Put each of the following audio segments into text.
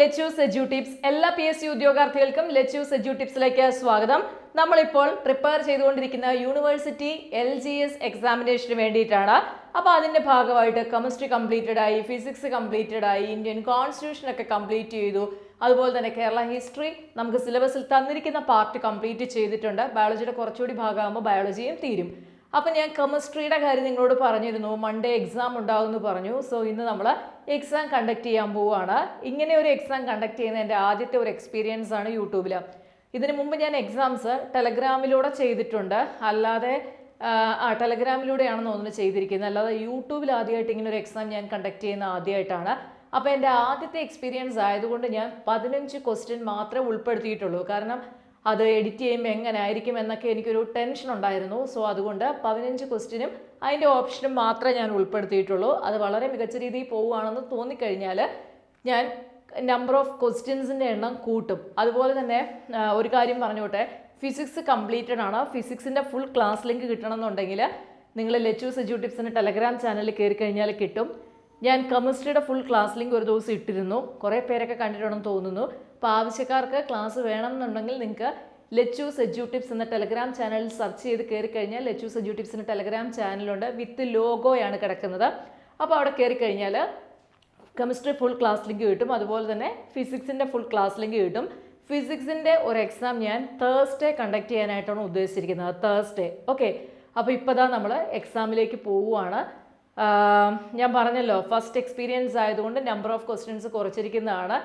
Lettuce edu tips. എല്ലാ PSC ഉദ്യോഗാർത്ഥികൾക്കും lettuce edu ടിപ്സിലേക്ക് സ്വാഗതം. നമ്മളിപ്പോൾ പ്രിപ്പയർ ചെയ്തുകൊണ്ടിരിക്കുന്ന യൂണിവേഴ്സിറ്റി LGS എക്സാമിനേഷന് വേണ്ടിയിട്ടാണ്. അപ്പോൾ അതിൻ്റെ ഭാഗമായിട്ട് കെമിസ്ട്രി കംപ്ലീറ്റഡ് ആയി, ഫിസിക്സ് കംപ്ലീറ്റഡ് ആയി, ഇന്ത്യൻ കോൺസ്റ്റിറ്റ്യൂഷൻ ഒക്കെ കംപ്ലീറ്റ് ചെയ്തു. അതുപോലെ തന്നെ കേരള ഹിസ്റ്ററി നമുക്ക് സിലബസിൽ തന്നിരിക്കുന്ന പാർട്ട് കംപ്ലീറ്റ് ചെയ്തിട്ടുണ്ട്. ബയോളജിയുടെ കുറച്ചുകൂടി ഭാഗമാകുമ്പോൾ ബയോളജിയും തീരും. അപ്പം ഞാൻ കെമിസ്ട്രിയുടെ കാര്യം നിങ്ങളോട് പറഞ്ഞിരുന്നു, മൺഡേ എക്സാം ഉണ്ടാകുമെന്ന് പറഞ്ഞു. സോ ഇന്ന് നമ്മൾ എക്സാം കണ്ടക്ട് ചെയ്യാൻ പോവുകയാണ്. ഇങ്ങനെ ഒരു എക്സാം കണ്ടക്ട് ചെയ്യുന്ന എൻ്റെ ആദ്യത്തെ ഒരു എക്സ്പീരിയൻസ് ആണ് യൂട്യൂബിൽ. ഇതിന് മുമ്പ് ഞാൻ എക്സാംസ് ടെലഗ്രാമിലൂടെ ചെയ്തിട്ടുണ്ട്, അല്ലാതെ ടെലഗ്രാമിലൂടെയാണെന്ന് തോന്നുന്നു ചെയ്തിരിക്കുന്നത്, അല്ലാതെ യൂട്യൂബിൽ ആദ്യമായിട്ട് ഇങ്ങനെ ഒരു എക്സാം ഞാൻ കണ്ടക്ട് ചെയ്യുന്ന ആദ്യമായിട്ടാണ്. അപ്പോൾ എൻ്റെ ആദ്യത്തെ എക്സ്പീരിയൻസ് ആയതുകൊണ്ട് ഞാൻ 15 ക്വസ്റ്റ്യൻ മാത്രമേ ഉൾപ്പെടുത്തിയിട്ടുള്ളൂ. കാരണം അത് എഡിറ്റ് ചെയ്യുമ്പോൾ എങ്ങനെ ആയിരിക്കും എന്നൊക്കെ എനിക്കൊരു ടെൻഷൻ ഉണ്ടായിരുന്നു. സോ അതുകൊണ്ട് 15 ക്വസ്റ്റ്യനും അതിൻ്റെ ഓപ്ഷനും മാത്രമേ ഞാൻ ഉൾപ്പെടുത്തിയിട്ടുള്ളൂ. അത് വളരെ മികച്ച രീതിയിൽ പോവുകയാണെന്ന് തോന്നിക്കഴിഞ്ഞാൽ ഞാൻ നമ്പർ ഓഫ് ക്വസ്റ്റ്യൻസിൻ്റെ എണ്ണം കൂട്ടും. അതുപോലെ തന്നെ ഒരു കാര്യം പറഞ്ഞോട്ടെ, ഫിസിക്സ് കംപ്ലീറ്റഡ് ആണ്. ഫിസിക്സിൻ്റെ ഫുൾ ക്ലാസ് ലിങ്ക് കിട്ടണമെന്നുണ്ടെങ്കിൽ നിങ്ങൾ ലെറ്റ്യൂസ് എഡ്യൂ ടിപ്സിൻ്റെ ടെലഗ്രാം ചാനലിൽ കയറി കഴിഞ്ഞാൽ കിട്ടും. ഞാൻ കെമിസ്ട്രിയുടെ ഫുൾ ക്ലാസ് ലിങ്ക് ഒരു ദിവസം ഇട്ടിരുന്നു, കുറേ പേരൊക്കെ കണ്ടിട്ടുണ്ടെന്ന് തോന്നുന്നു. അപ്പോൾ ആവശ്യക്കാർക്ക് ക്ലാസ് വേണമെന്നുണ്ടെങ്കിൽ നിങ്ങൾക്ക് ലെറ്റ്യൂസ് എഡ്യൂ ടിപ്സ് എന്ന ടെലഗ്രാം ചാനലിൽ സെർച്ച് ചെയ്ത് കയറി കഴിഞ്ഞാൽ ലെറ്റ്യൂസ് എഡ്യൂ ടിപ്സിൻ്റെ ടെലഗ്രാം ചാനലുണ്ട്, വിത്ത് ലോഗോയാണ് കിടക്കുന്നത്. അപ്പോൾ അവിടെ കയറി കഴിഞ്ഞാൽ കെമിസ്ട്രി ഫുൾ ക്ലാസ് ലിങ്ക് കിട്ടും. അതുപോലെ തന്നെ ഫിസിക്സിൻ്റെ ഫുൾ ക്ലാസ് ലിങ്ക് കിട്ടും. ഫിസിക്സിൻ്റെ ഒരു എക്സാം ഞാൻ തേഴ്സ്ഡേ കണ്ടക്ട് ചെയ്യാനായിട്ടാണ് ഉദ്ദേശിച്ചിരിക്കുന്നത്, തേഴ്സ്ഡേ. ഓക്കെ, അപ്പോൾ ഇപ്പോൾ ദാ നമ്മൾ എക്സാമിലേക്ക് പോവുകയാണ്. ഞാൻ പറഞ്ഞല്ലോ, ഫസ്റ്റ് എക്സ്പീരിയൻസ് ആയതുകൊണ്ട് നമ്പർ ഓഫ് ക്വസ്റ്റ്യൻസ് കുറച്ചിരിക്കുന്നതാണ്.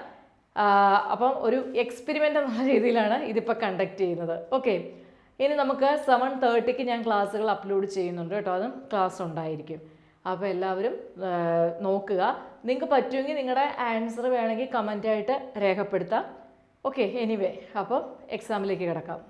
അപ്പം ഒരു എക്സ്പെരിമെൻ്റ് എന്നുള്ള രീതിയിലാണ് ഇതിപ്പോൾ കണ്ടക്ട് ചെയ്യുന്നത്. ഓക്കെ, ഇനി നമുക്ക് 7:30 ഞാൻ ക്ലാസ്സുകൾ അപ്ലോഡ് ചെയ്യുന്നുണ്ട് കേട്ടോ, അതും ക്ലാസ് ഉണ്ടായിരിക്കും. അപ്പോൾ എല്ലാവരും നോക്കുക. നിങ്ങൾക്ക് പറ്റുമെങ്കിൽ നിങ്ങളുടെ ആൻസർ വേണമെങ്കിൽ കമൻ്റായിട്ട് രേഖപ്പെടുത്താം. ഓക്കെ, എനിവേ, അപ്പോൾ എക്സാമിലേക്ക് കിടക്കാം.